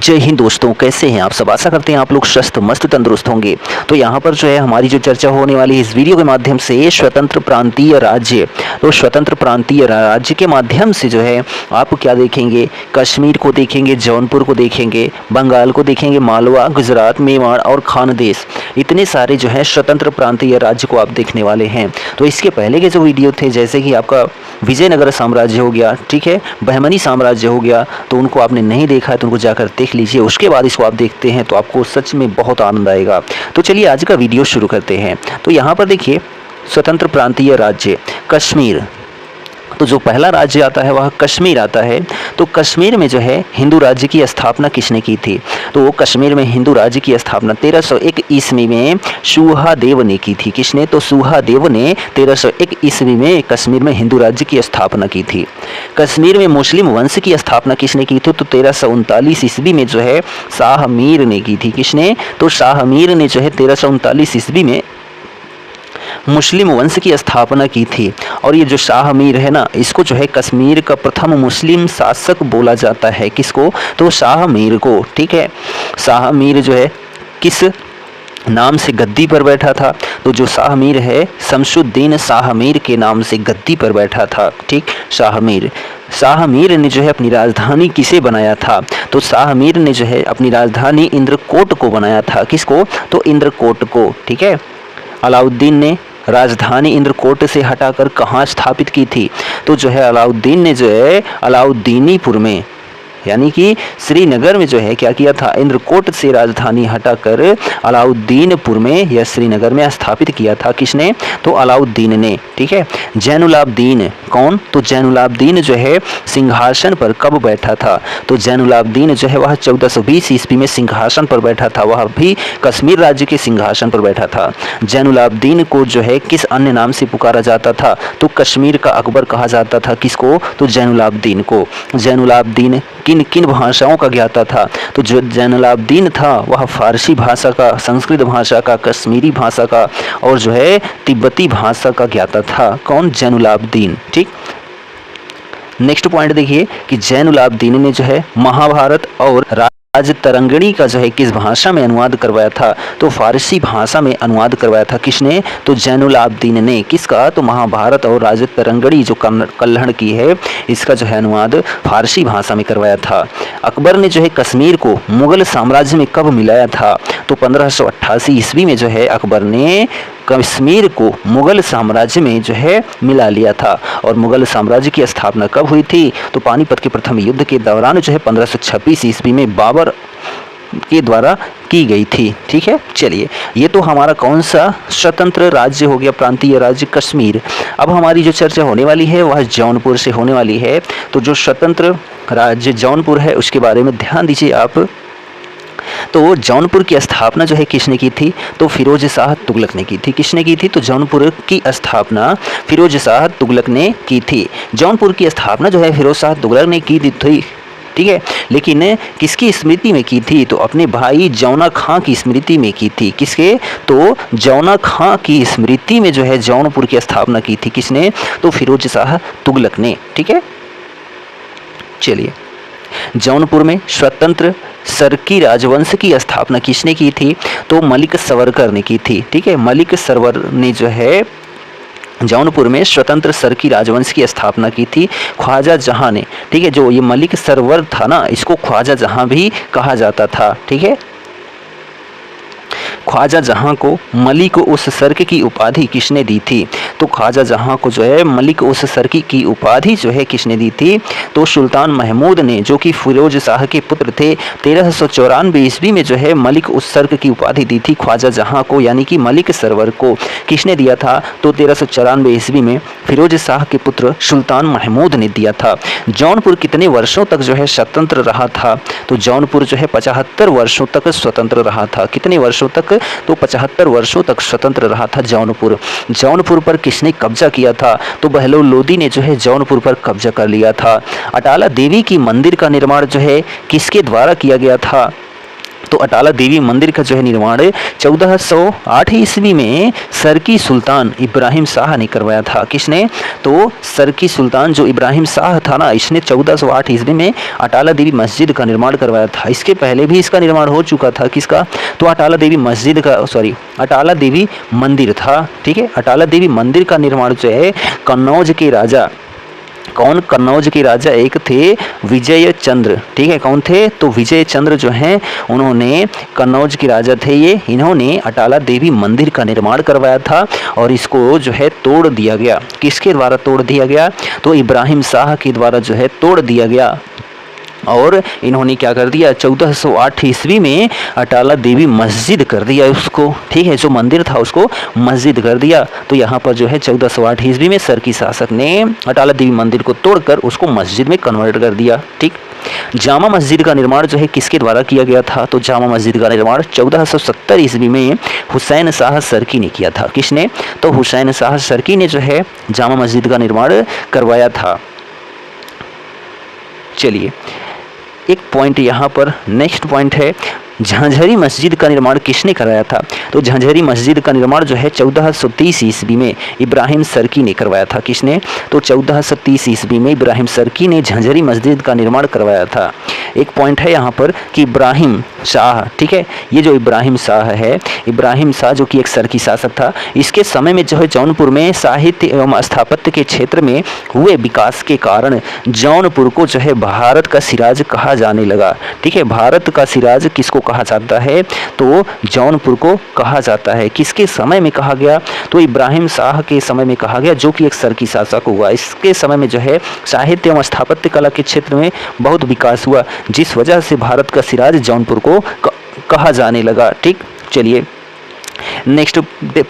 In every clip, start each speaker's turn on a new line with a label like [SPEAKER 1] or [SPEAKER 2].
[SPEAKER 1] जय हिंद दोस्तों, कैसे हैं आप सब। आशा करते हैं आप लोग स्वस्थ मस्त तंदुरुस्त होंगे। तो यहाँ पर जो है हमारी जो चर्चा होने वाली है इस वीडियो के माध्यम से स्वतंत्र प्रांतीय राज्य। तो स्वतंत्र प्रांतीय राज्य के माध्यम से जो है आप क्या देखेंगे, कश्मीर को देखेंगे, जौनपुर को देखेंगे, बंगाल को देखेंगे, मालवा, गुजरात, मेवाड़ और खानदेश, इतने सारे जो है स्वतंत्र प्रांतीय राज्य को आप देखने वाले हैं। तो इसके पहले के जो वीडियो थे, जैसे कि आपका विजयनगर साम्राज्य हो गया, ठीक है, बहमनी साम्राज्य हो गया, तो उनको आपने नहीं देखा है तो उनको जाकर देख लीजिए। उसके बाद इसको आप देखते हैं तो आपको सच में बहुत आनंद आएगा। तो चलिए आज का वीडियो शुरू करते हैं। तो यहाँ पर देखिए, स्वतंत्र प्रांतीय राज्य कश्मीर, तो जो पहला राज्य आता है वह कश्मीर आता है। तो कश्मीर में जो है हिंदू राज्य की स्थापना किसने की थी? तो कश्मीर में हिंदू राज्य की स्थापना 1301 ईस्वी में सुहादेव ने की थी। किसने? तो सुहादेव ने 1301 ईस्वी में कश्मीर में हिंदू राज्य की स्थापना की थी। कश्मीर में मुस्लिम वंश की स्थापना किसने की थी? तो 1339 ईस्वी में जो है शाह मीर ने की थी। किसने? तो शाह मीर ने जो है 1339 ईस्वी में मुस्लिम वंश की स्थापना की थी। और ये जो शाह मीर है ना, इसको जो है कश्मीर का प्रथम मुस्लिम शासक बोला जाता है। किसको? तो शाह मीर को। ठीक है, शाह मीर जो है किस नाम से गद्दी पर बैठा था? तो जो शाह मीर है शमसुद्दीन शाह मीर के नाम से गद्दी पर बैठा था। ठीक, शाह मीर ने जो है अपनी राजधानी किसे बनाया था? तो शाह मीर ने जो है अपनी राजधानी इंद्रकोट को बनाया था। किसको? तो इंद्रकोट को। ठीक है, अलाउद्दीन ने राजधानी इंद्रकोट से हटाकर कहाँ स्थापित की थी? तो जो है अलाउद्दीन ने जो है अलाउद्दीनीपुर में, यानी कि श्रीनगर में जो है क्या किया था? इंद्रकोट से राजधानी हटाकर अलाउद्दीनपुर में या श्रीनगर में स्थापित किया था। किसने? तो अलाउद्दीन ने। ठीक है, जैनुलाब्दीन कौन? तो जैनुलाब्दीन जो है सिंहासन पर कब बैठा था? तो जैनुलाब्दीन जो है वह 1420 ईस्वी में सिंहासन पर बैठा था। वह भी कश्मीर राज्य के सिंहासन पर बैठा था। जैनुलाब्दीन को जो है किस अन्य नाम से पुकारा जाता था? तो कश्मीर का अकबर कहा जाता था। किसको? तो जैनुलाब्दीन को। जैनुलाब्दीन किन किन भाषाओं का ज्ञाता था? तो जो जैनुलाब्दीन था वह फारसी भाषा का, संस्कृत भाषा का, कश्मीरी भाषा का और जो है तिब्बती भाषा का ज्ञाता था। कौन? जैनुलाब्दीन। ठीक, नेक्स्ट पॉइंट देखिए कि जैनुलाब्दीन ने जो है महाभारत और राजतरंगिणी का जो है किस भाषा में अनुवाद करवाया था? तो फारसी भाषा में अनुवाद करवाया था। किसने? तो जैनुलाब्दीन ने। किसका? तो महाभारत और राजतरंगिणी जो कल्हड़ की है, इसका जो है अनुवाद फारसी भाषा में करवाया था। अकबर ने जो है कश्मीर को मुगल साम्राज्य में कब मिलाया था? तो 1588 ईस्वी में जो है अकबर ने कश्मीर को मुगल साम्राज्य में जो है मिला लिया था। और मुगल साम्राज्य की स्थापना कब हुई थी? तो पानीपत के प्रथम युद्ध के दौरान जो है 1526 ईस्वी में बाबर के द्वारा की गई थी। ठीक है, चलिए ये तो हमारा कौन सा स्वतंत्र राज्य हो गया, प्रांतीय राज्य कश्मीर। अब हमारी जो चर्चा होने वाली है वह जौनपुर से होने वाली है। तो जो स्वतंत्र राज्य जौनपुर है उसके बारे में ध्यान दीजिए आप। तो जौनपुर की स्थापना जो है किसने की थी? तो फिरोज शाह तुगलक ने की थी। किसने की थी? तो जौनपुर की स्थापना फिरोज शाह तुगलक ने की थी। जौनपुर की स्थापना जो है फिरोज शाह तुगलक ने की थी। ठीक है, लेकिन किसकी स्मृति में की थी? तो अपने भाई जौना खां की स्मृति में की थी। किसके? तो जौना खां की स्मृति में जो है जौनपुर की स्थापना की थी। किसने? तो फिरोज शाह तुगलक ने। ठीक है, चलिए जौनपुर में स्वतंत्र सरकी राजवंश की स्थापना किसने की थी? तो मलिक सवरकर ने की थी। ठीक है, मलिक सरवर ने जो है जौनपुर में स्वतंत्र सरकी राजवंश की स्थापना की थी। ख्वाजा जहां ने, ठीक है, जो ये मलिक सरवर था ना, इसको ख्वाजा जहां भी कहा जाता था। ठीक है, ख्वाजा जहां को मलिक उस सर्क की उपाधि किसने दी थी? तो ख्वाजा जहां को जो है मलिक उस सर्क की उपाधि जो है किसने दी थी? तो सुल्तान महमूद ने, जो कि फिरोज शाह के पुत्र थे। 1394 ईस्वी में जो है मलिक उस सर्क की उपाधि दी थी ख्वाजा जहां को, यानी कि मलिक सरवर को। किसने दिया था? तो 1394 ईस्वी में फिरोज शाह के पुत्र सुल्तान महमूद ने दिया था। जौनपुर कितने वर्षों तक जो है स्वतंत्र रहा था? तो जौनपुर जो है 75 वर्षों तक स्वतंत्र रहा था। कितने वर्षों तक? तो 75 वर्षों तक स्वतंत्र रहा था जौनपुर। जौनपुर पर किसने कब्जा किया था? तो बहलोल लोदी ने जो है जौनपुर पर कब्जा कर लिया था। अटाला देवी की मंदिर का निर्माण जो है किसके द्वारा किया गया था? तो अटाला देवी मंदिर का जो है निर्माण 1408 ईस्वी में सरकी सुल्तान इब्राहिम शाह ने करवाया था। किसने? तो सरकी सुल्तान जो इब्राहिम शाह था ना, इसने 1408 ईस्वी में अटाला देवी मस्जिद का निर्माण करवाया था। इसके पहले भी इसका निर्माण हो चुका था। किसका? तो अटाला देवी मस्जिद का, सॉरी, अटाला देवी मंदिर था। ठीक है, अटाला देवी मंदिर का निर्माण जो है कन्नौज के राजा, कौन? कन्नौज के राजा एक थे विजय चंद्र। ठीक है, कौन थे? तो विजय चंद्र जो हैं, उन्होंने, कन्नौज के राजा थे ये, इन्होंने अटाला देवी मंदिर का निर्माण करवाया था और इसको जो है तोड़ दिया गया। किसके द्वारा तोड़ दिया गया? तो इब्राहिम शाह के द्वारा जो है तोड़ दिया गया। और इन्होंने क्या कर दिया? 1408 ईस्वी में अटाला देवी मस्जिद कर दिया उसको। ठीक है, जो मंदिर था उसको मस्जिद कर दिया। तो यहाँ पर जो है 1408 ईस्वी में सरकी शासक ने अटाला देवी मंदिर को तोड़कर उसको मस्जिद में कन्वर्ट कर दिया। ठीक, जामा मस्जिद का निर्माण जो है किसके द्वारा किया गया था? तो जामा मस्जिद का निर्माण 1470 ईस्वी में हुसैन शाह सरकी ने किया था। किसने? तो हुसैन शाह सरकी ने जो है जामा मस्जिद का निर्माण करवाया था। चलिए, एक पॉइंट यहाँ पर, नेक्स्ट पॉइंट है, झांझरी मस्जिद का निर्माण किसने कराया था? तो झांझरी मस्जिद का निर्माण जो है 1430 ईस्वी में इब्राहिम सरकी ने करवाया था। किसने? तो 1430 ईस्वी में इब्राहिम सरकी ने झांझरी मस्जिद का निर्माण करवाया था। एक पॉइंट है यहाँ पर कि इब्राहिम शाह, ठीक है, ये जो इब्राहिम शाह है, इब्राहिम शाह जो कि एक सरकी शासक था, इसके समय में जो है जौनपुर में साहित्य एवं स्थापत्य के क्षेत्र में हुए विकास के कारण जौनपुर को जो है भारत का सिराज कहा जाने लगा। ठीक है, भारत का सिराज किसको कहा जाता है? तो जौनपुर को कहा जाता है। किसके समय में कहा गया? तो इब्राहिम शाह के समय में कहा गया, जो कि एक सरकी शासक हुआ। इसके समय में जो है साहित्य एवं स्थापत्य कला के क्षेत्र में बहुत विकास हुआ, जिस वजह से भारत का सिराज जौनपुर को कहा जाने लगा। ठीक, चलिए नेक्स्ट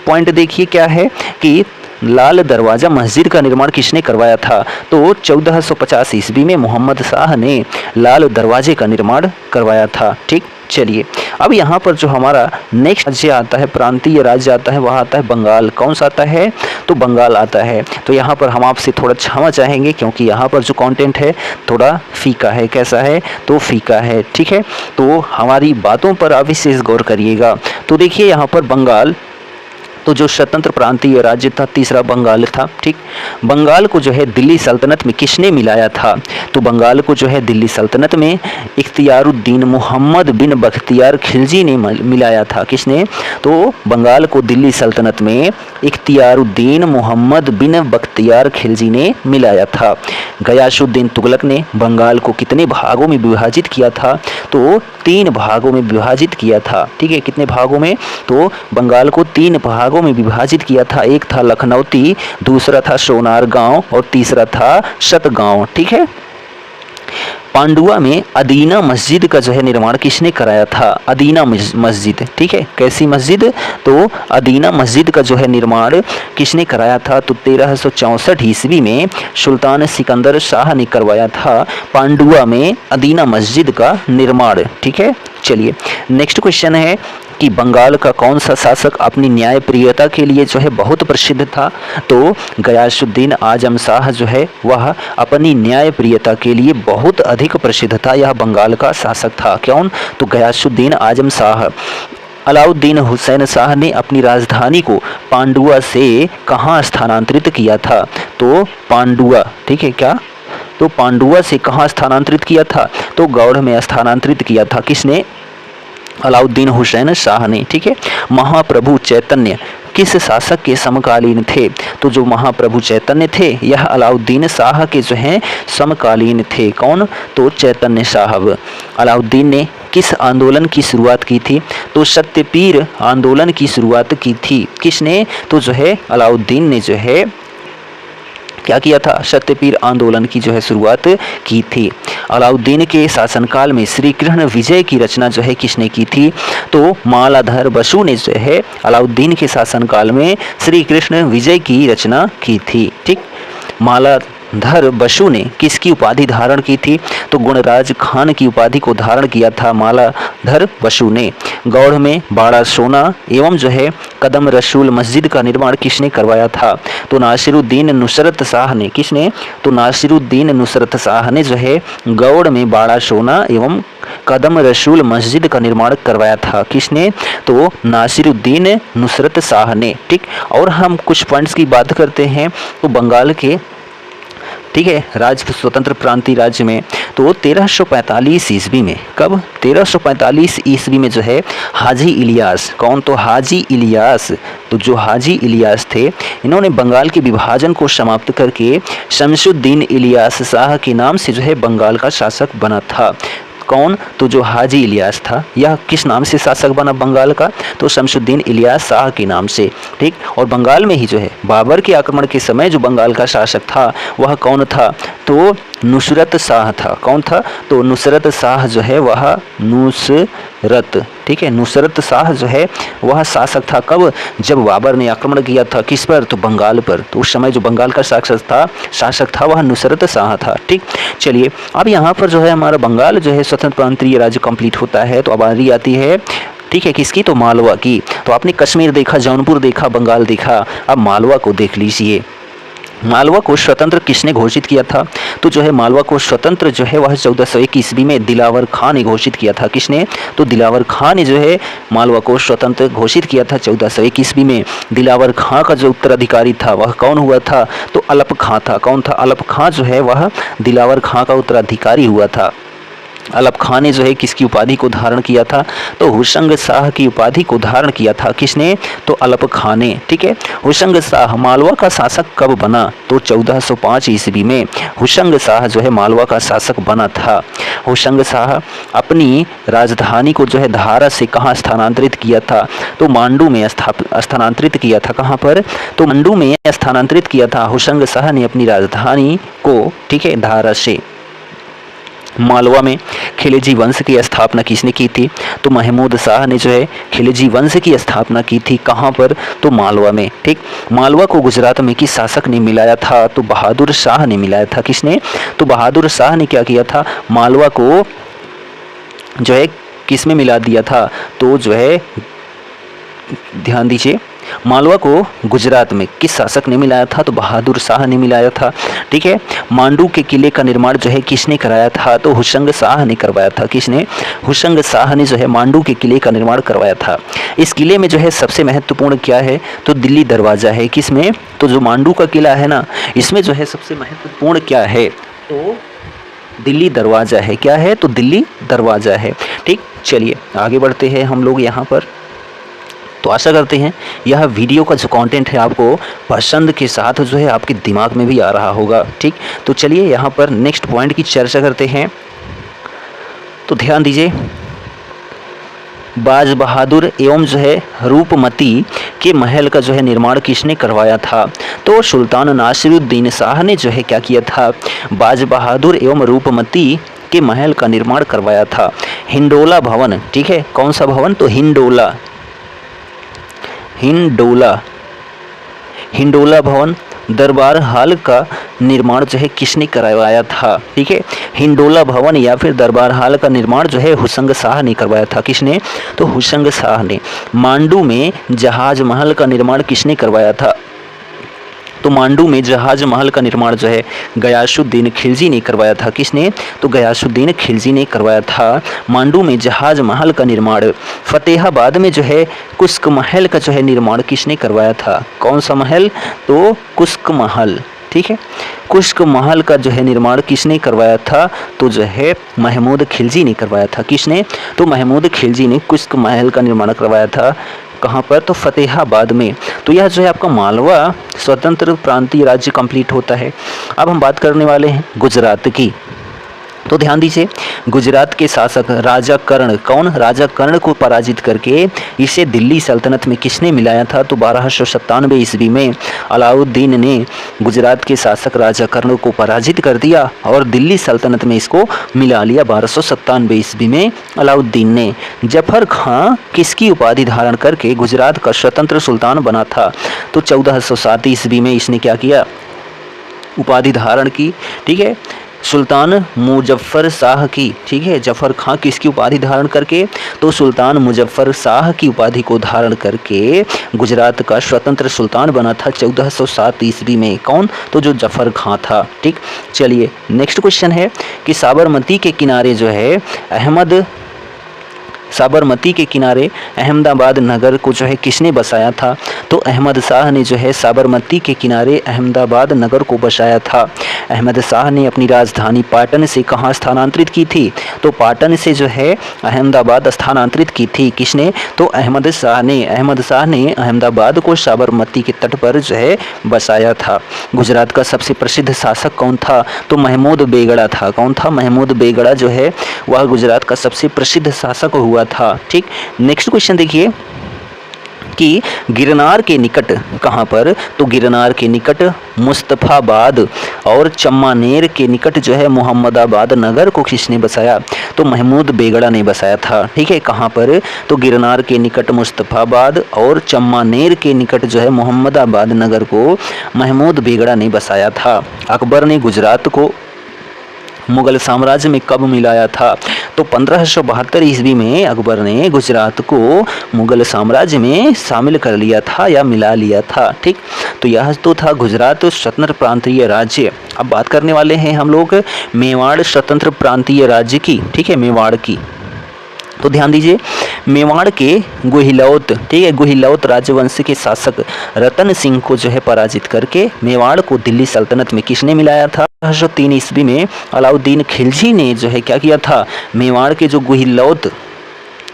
[SPEAKER 1] पॉइंट देखिए क्या है कि लाल दरवाज़ा मस्जिद का निर्माण किसने करवाया था? तो 1450 ईस्वी में मोहम्मद शाह ने लाल दरवाजे का निर्माण करवाया था। ठीक, चलिए अब यहाँ पर जो हमारा नेक्स्ट राज्य आता है, प्रांतीय राज्य आता है, वह आता है बंगाल। कौन सा आता है? तो बंगाल आता है। तो यहाँ पर हम आपसे थोड़ा क्षमा चाहेंगे क्योंकि यहाँ पर जो कंटेंट है थोड़ा फीका है। कैसा है? तो फीका है। ठीक है, तो हमारी बातों पर आप विशेष गौर करिएगा। तो देखिए यहाँ पर बंगाल, तो जो स्वतंत्र प्रांतीय राज्य था तीसरा बंगाल था। ठीक, बंगाल को जो है दिल्ली सल्तनत में किसने मिलाया था? तो बंगाल को जो है दिल्ली सल्तनत में इख्तियारुद्दीन मोहम्मद बिन बख्तियार खिलजी ने मिलाया था। किसने? तो बंगाल को दिल्ली सल्तनत में इख्तियारुद्दीन मोहम्मद बिन बख्तियार खिलजी ने मिलाया था। गयासुद्दीन तुगलक ने बंगाल को कितने भागों में विभाजित किया था? तो 3 भागों में विभाजित किया था। ठीक है, कितने भागों में? तो बंगाल को 3 भागों में विभाजित किया था। एक था लखनौती, दूसरा था सोनार गांव और तीसरा था सतगांव। ठीक है, पांडुआ में अदीना मस्जिद का जो है निर्माण किसने कराया था? अदीना मस्जिद। ठीक है, कैसी मस्जिद? तो अदीना मस्जिद का जो है निर्माण किसने कराया था? तो 1364 ईस्वी में सुल्तान सिकंदर शाह ने करवाया था पांडुआ में अदीना मस्जिद का निर्माण। ठीक है, चलिए नेक्स्ट क्वेश्चन है कि बंगाल का कौन सा शासक अपनी न्यायप्रियता के लिए जो है बहुत प्रसिद्ध था? तो गयासुद्दीन आजम शाह जो है वह अपनी न्यायप्रियता के लिए बहुत अधिक प्रसिद्ध था। यह बंगाल का शासक था। कौन? तो गयासुद्दीन आजम शाह। अलाउद्दीन हुसैन शाह ने अपनी राजधानी को पांडुआ से कहाँ स्थानांतरित किया था? तो पांडुआ। ठीक है, क्या? तो पांडुआ से कहाँ स्थानांतरित किया था? तो गौड़ में स्थानांतरित किया था। किसने? अलाउद्दीन हुसैन शाह ने। ठीक है, महाप्रभु चैतन्य किस शासक के समकालीन थे? तो जो महाप्रभु चैतन्य थे यह अलाउद्दीन शाह के जो हैं समकालीन थे। कौन? तो चैतन्य साहब। अलाउद्दीन ने किस आंदोलन की शुरुआत की थी? तो सत्यपीर आंदोलन की शुरुआत की थी। किसने? तो जो है अलाउद्दीन ने जो है क्या किया था? सत्यपीर आंदोलन की जो है शुरुआत की थी। अलाउद्दीन के शासनकाल में श्री कृष्ण विजय की रचना जो है किसने की थी? तो मालाधर बसु ने जो है अलाउद्दीन के शासनकाल में श्री कृष्ण विजय की रचना की थी। ठीक, मालाधर बसु ने किसकी उपाधि धारण की थी? तो गुणराज खान की उपाधि को धारण किया था मालाधर बसु ने। गौड़ में बाड़ा सोना एवं जो है कदम रसूल मस्जिद का निर्माण किसने करवाया था? तो नासिरुद्दीन नुसरत शाह ने। किसने? तो नासिरुद्दीन नुसरत शाह ने जो है गौड़ में बाड़ा सोना एवं कदम रसूल मस्जिद का निर्माण करवाया था? किसने? तो नासिरुद्दीन नुसरत शाह ने। ठीक, और हम कुछ पॉइंट्स की बात करते हैं तो बंगाल के, ठीक है, राज्य स्वतंत्र प्रांतीय राज्य में तो 1345 ईस्वी में, कब? 1345 ईस्वी में जो है हाजी इलियास, कौन? तो हाजी इलियास। तो जो हाजी इलियास थे, इन्होंने बंगाल के विभाजन को समाप्त करके शमसुद्दीन इलियास शाह के नाम से जो है बंगाल का शासक बना था। कौन? तो जो हाजी इलियास था, यह किस नाम से शासक बना बंगाल का? तो शमसुद्दीन इलियास शाह के नाम से। ठीक, और बंगाल में ही जो है बाबर के आक्रमण के समय जो बंगाल का शासक था वह कौन था? तो नुसरत शाह था। कौन था? तो नुसरत शाह जो है वह नुसरत, ठीक है, नुसरत शाह जो है वह शासक था। कब? जब बाबर ने आक्रमण किया था किस पर? तो बंगाल पर। तो उस समय जो बंगाल का शासक था वह नुसरत शाह था। ठीक, चलिए अब यहाँ पर जो है हमारा बंगाल जो है स्वतंत्र प्रांतीय राज्य कंप्लीट होता है। तो अब बारी आती है, ठीक है, किसकी? तो मालवा की। तो आपने कश्मीर देखा, जौनपुर देखा, बंगाल देखा, अब मालवा को देख लीजिए। मालवा को स्वतंत्र किसने घोषित किया था? तो जो है मालवा को स्वतंत्र जो है वह 1401 ईस्वी में दिलावर खां ने घोषित किया था। किसने? तो दिलावर खां ने जो है मालवा को स्वतंत्र घोषित किया था 1401 ईस्वी में। दिलावर खां का जो उत्तराधिकारी था वह कौन हुआ था? तो अलप खां था। कौन था? अलप खां जो है वह दिलावर खां का उत्तराधिकारी हुआ था। अलप खां ने जो है किसकी उपाधि को धारण किया था? तो हुशंग शाह की उपाधि को धारण किया था। किसने? तो अलप खां ने। ठीक है, हुशंग शाह मालवा का शासक कब बना? तो 1405 ईस्वी में हुशंग शाह जो है मालवा का शासक बना था। हुशंग शाह अपनी राजधानी को जो है धारा से कहाँ स्थानांतरित किया था? तो मांडू में स्थानांतरित किया था। कहाँ पर? तो मांडू में स्थानांतरित किया था हुशंग शाह ने अपनी राजधानी को, ठीक है, धारा से। मालवा में खिलजी वंश की स्थापना किसने की थी? तो महमूद शाह ने जो है खिलजी वंश की स्थापना की थी। कहाँ पर? तो मालवा में। ठीक, मालवा को गुजरात में किस शासक ने मिलाया था? तो बहादुर शाह ने मिलाया था। किसने? तो बहादुर शाह ने क्या किया था? मालवा को जो है किस में मिला दिया था? तो जो है ध्यान दीजिए, मालवा को गुजरात में किस शासक ने मिलाया था? तो बहादुर शाह ने मिलाया था। ठीक है, मांडू के किले का निर्माण जो है किसने कराया था? तो हुशंग शाह ने करवाया था। किसने? हुशंग शाह ने जो है मांडू के किले का निर्माण करवाया था। इस किले में जो है सबसे महत्वपूर्ण क्या है? तो दिल्ली दरवाज़ा है। किसमें? तो जो मांडू का किला है ना, इसमें जो है सबसे महत्वपूर्ण क्या है? तो दिल्ली दरवाज़ा है। क्या है? तो दिल्ली दरवाज़ा है। ठीक, चलिए आगे बढ़ते हैं हम लोग यहाँ पर। तो आशा करते हैं यह वीडियो का जो कंटेंट है आपको पसंद के साथ जो है आपके दिमाग में भी आ रहा होगा। ठीक, तो चलिए यहाँ पर नेक्स्ट पॉइंट की चर्चा करते हैं। तो ध्यान दीजिए, बाज बहादुर एवं जो है रूपमती के महल का जो है निर्माण किसने करवाया था? तो सुल्तान नासिरुद्दीन शाह ने जो है क्या किया था? बाज बहादुर एवं रूपमती के महल का निर्माण करवाया था। हिंडोला भवन, ठीक है, कौन सा भवन? तो हिंडोला भवन दरबार हाल का निर्माण जो है किसने करवाया था? ठीक है, हिंडोला भवन या फिर दरबार हाल का निर्माण जो है हुशंग शाह ने करवाया था। किसने? तो हुशंग शाह ने। मांडू में जहाज महल का निर्माण किसने करवाया था? तो मांडू में जहाज महल का निर्माण जो है गयासुद्दीन खिलजी ने करवाया था। किसने? तो गयासुद्दीन खिलजी ने करवाया था मांडू में जहाज महल का निर्माण। फतेहाबाद में जो है कुस्क महल का जो है निर्माण किसने करवाया था? कौन सा महल? तो कुस्क महल। ठीक है, कुस्क महल का जो है निर्माण किसने करवाया था? तो जो है महमूद खिलजी ने करवाया था। किसने? तो महमूद खिलजी ने कुस्क महल का निर्माण करवाया था। कहाँ पर? तो फतेहाबाद में। तो यह जो है आपका मालवा स्वतंत्र प्रांतीय राज्य कंप्लीट होता है। अब हम बात करने वाले हैं गुजरात की। तो ध्यान दीजिए, गुजरात के शासक राजा कर्ण, कौन? राजा कर्ण को पराजित करके इसे दिल्ली सल्तनत में किसने मिलाया था? तो 1297 ईस्वी में अलाउद्दीन ने गुजरात के शासक राजा कर्ण को पराजित कर दिया और दिल्ली सल्तनत में इसको मिला लिया 1297 ईस्वी में अलाउद्दीन ने। जफर खां किसकी उपाधि धारण करके गुजरात का स्वतंत्र सुल्तान बना था? तो 1407 ईस्वी में इसने क्या किया? उपाधि धारण की। ठीक है, सुल्तान मुजफ्फर शाह की, ठीक है, जफर खां किसकी उपाधि धारण करके, तो सुल्तान मुजफ्फर शाह की उपाधि को धारण करके गुजरात का स्वतंत्र सुल्तान बना था 1407 ईस्वी में। कौन, तो जो जफर खां था। ठीक, चलिए नेक्स्ट क्वेश्चन है कि साबरमती के किनारे जो है साबरमती के किनारे अहमदाबाद नगर को जो है किसने बसाया था, तो अहमद शाह ने जो है साबरमती के किनारे अहमदाबाद नगर को बसाया था। अहमद शाह ने अपनी राजधानी पाटन से कहाँ स्थानांतरित की थी, तो पाटन से जो है अहमदाबाद स्थानांतरित की थी। किसने, तो अहमद शाह ने अहमदाबाद को साबरमती के तट पर जो है बसाया था। गुजरात का सबसे प्रसिद्ध शासक कौन था, तो महमूद बेगड़ा था। कौन था, महमूद बेगड़ा जो है वह गुजरात का सबसे प्रसिद्ध शासक हुआ था। ठीक, नेक्स्ट क्वेश्चन देखिए कि गिरनार के निकट कहाँ पर, तो गिरनार के निकट मुस्तफ़ाबाद और चम्मानेर के निकट जो है मोहम्मदाबाद नगर को किसने बसाया, तो महमूद बेगड़ा ने बसाया था। ठीक है, कहाँ पर, तो गिरनार के निकट मुस्तफ़ाबाद और चम्मानेर के निकट जो है मोहम्मदाबाद नगर को महमूद बेगड़ा ने बसाया था। अकबर ने गुजरात को मुगल साम्राज्य में कब मिलाया था, तो 1572 ईस्वी में अकबर ने गुजरात को मुगल साम्राज्य में शामिल कर लिया था या मिला लिया था। ठीक, तो यह तो था गुजरात स्वतंत्र प्रांतीय राज्य। अब बात करने वाले हैं हम लोग मेवाड़ स्वतंत्र प्रांतीय राज्य की। ठीक है, मेवाड़ की, तो ध्यान दीजिए, मेवाड़ के गुहिलौत, ठीक है, गुहिलौत राजवंश के शासक रतन सिंह को जो है पराजित करके मेवाड़ को दिल्ली सल्तनत में किसने मिलाया था, 1803 ईस्वी में अलाउद्दीन खिलजी ने जो है क्या किया था, मेवाड़ के जो गुहिलौत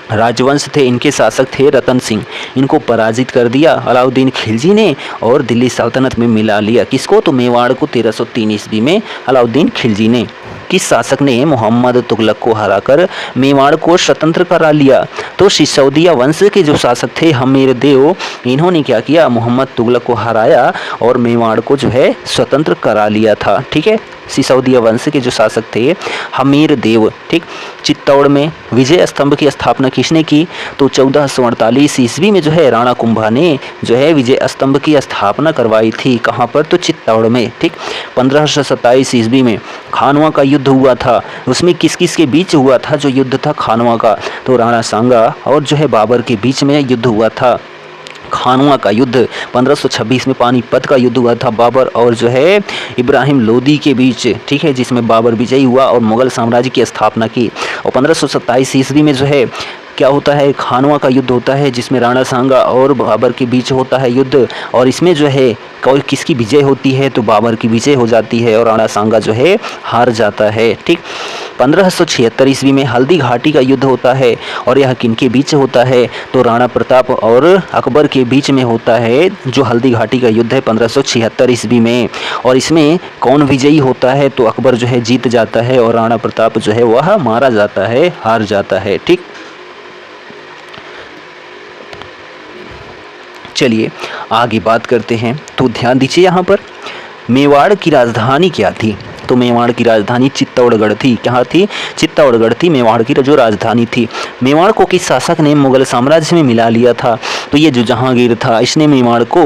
[SPEAKER 1] राजवंश थे, इनके शासक थे रतन सिंह, इनको पराजित कर दिया अलाउद्दीन खिलजी ने और दिल्ली सल्तनत में मिला लिया। किसको, तो मेवाड़ को 1303 ईस्वी में अलाउद्दीन खिलजी ने। किस शासक ने मोहम्मद तुगलक को हराकर मेवाड़ को स्वतंत्र करा लिया, तो सिसोदिया वंश के जो शासक थे हमीर देव, इन्होंने क्या किया, मोहम्मद तुगलक को हराया और मेवाड़ को जो है स्वतंत्र करा लिया था। ठीक है, सिसोदिया वंश के जो शासक थे हमीर देव। ठीक, चित्तौड़ में विजय स्तंभ की स्थापना किसने की, तो 1448 ईस्वी में जो है राणा कुंभा ने जो है विजय स्तंभ की स्थापना करवाई थी। कहाँ पर, तो चित्तौड़ में। ठीक, 1527 ईस्वी में खानवा का युद्ध हुआ था, उसमें किस किस के बीच हुआ था जो युद्ध था खानवा का, तो राणा सांगा और जो है बाबर के बीच में युद्ध हुआ था। खानवा का युद्ध 1526 में पानीपत का युद्ध हुआ था बाबर और जो है इब्राहिम लोदी के बीच। ठीक है, जिसमें बाबर विजयी हुआ और मुगल साम्राज्य की स्थापना की। और 1527 ईस्वी में जो है क्या होता है, खानवा का युद्ध होता है, जिसमें राणा सांगा और बाबर के बीच होता है युद्ध, और इसमें जो है और किसकी विजय होती है, तो बाबर की विजय हो जाती है और राणा सांगा जो है हार जाता है। ठीक, 1576 ईस्वी में हल्दी घाटी का युद्ध होता है और यह किनके बीच होता है, तो राणा प्रताप और अकबर के बीच में होता है जो हल्दी घाटी का युद्ध है 1576 ईस्वी में। और इसमें कौन विजयी होता है, तो अकबर जो है जीत जाता है और राणा प्रताप जो है वह मारा जाता है, हार जाता है। ठीक, चलिए आगे बात करते हैं। तो ध्यान दीजिए, यहाँ पर मेवाड़ की राजधानी क्या थी, तो मेवाड़ की राजधानी चित्तौड़गढ़ थी। क्या थी, चित्तौड़गढ़ थी मेवाड़ की जो राजधानी थी। मेवाड़ को किस शासक ने मुगल साम्राज्य में मिला लिया था, तो ये जो जहांगीर था इसने मेवाड़ को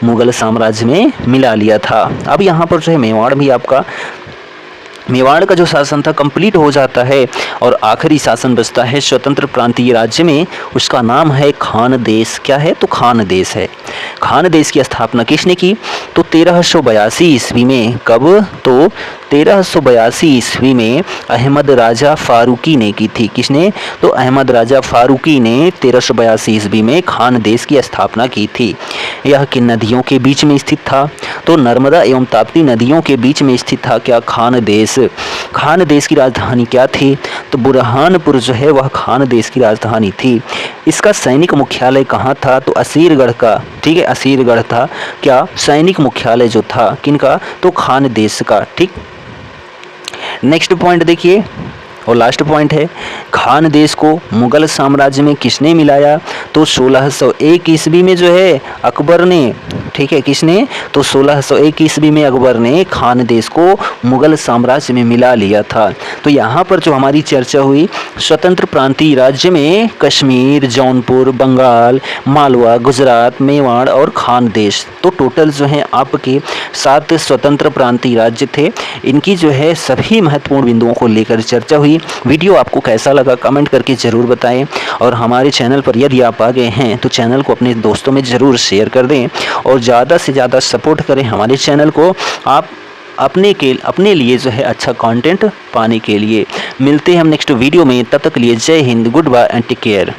[SPEAKER 1] मुगल साम्राज्य में मिला लिया था। अब यहाँ पर जो है मेवाड़ भी आपका, मेवाड़ का जो शासन था कंप्लीट हो जाता है और आखिरी शासन बचता है स्वतंत्र प्रांतीय राज्य में, उसका नाम है खानदेश। क्या है, तो खानदेश है। खानदेश की स्थापना किसने की, तो 1382 ईस्वी में। कब, तो 1382 ईस्वी में अहमद राजा फारूकी ने की थी। किसने, तो अहमद राजा फारूकी ने 1382 ईस्वी में खानदेश की स्थापना की थी। यह किन नदियों के बीच में स्थित था, तो नर्मदा एवं ताप्ती नदियों के बीच में स्थित था क्या, खानदेश। खानदेश की राजधानी क्या थी, तो बुरहानपुर जो है वह खानदेश की राजधानी थी। इसका सैनिक मुख्यालय कहाँ था, तो असीरगढ़ का। ठीक है, असीरगढ़ था क्या सैनिक मुख्यालय जो था, किनका, तो खानदेश का। ठीक, नेक्स्ट पॉइंट देखिए, और लास्ट पॉइंट है, खान देश को मुग़ल साम्राज्य में किसने मिलाया? तो 1601 ईस्वी में जो है अकबर ने, ठीक है, किसने? तो 1601 ईस्वी में अकबर ने खान देश को मुग़ल साम्राज्य में मिला लिया था। तो यहाँ पर जो हमारी चर्चा हुई स्वतंत्र प्रांतीय राज्य में कश्मीर, जौनपुर, बंगाल, मालवा, गुजरात, मेवाड़ और खान देश, तो टोटल जो है आपके 7 स्वतंत्र प्रांतीय राज्य थे। इनकी जो है सभी महत्वपूर्ण बिंदुओं को लेकर चर्चा हुई। वीडियो आपको कैसा लगा कमेंट करके ज़रूर बताएं, और हमारे चैनल पर यदि आप आ गए हैं तो चैनल को अपने दोस्तों में ज़रूर शेयर कर दें और ज़्यादा से ज़्यादा सपोर्ट करें हमारे चैनल को, आप अपने लिए जो है अच्छा कंटेंट पाने के लिए। मिलते हैं हम नेक्स्ट वीडियो में, तब तक के लिए जय हिंद, good bye and take care.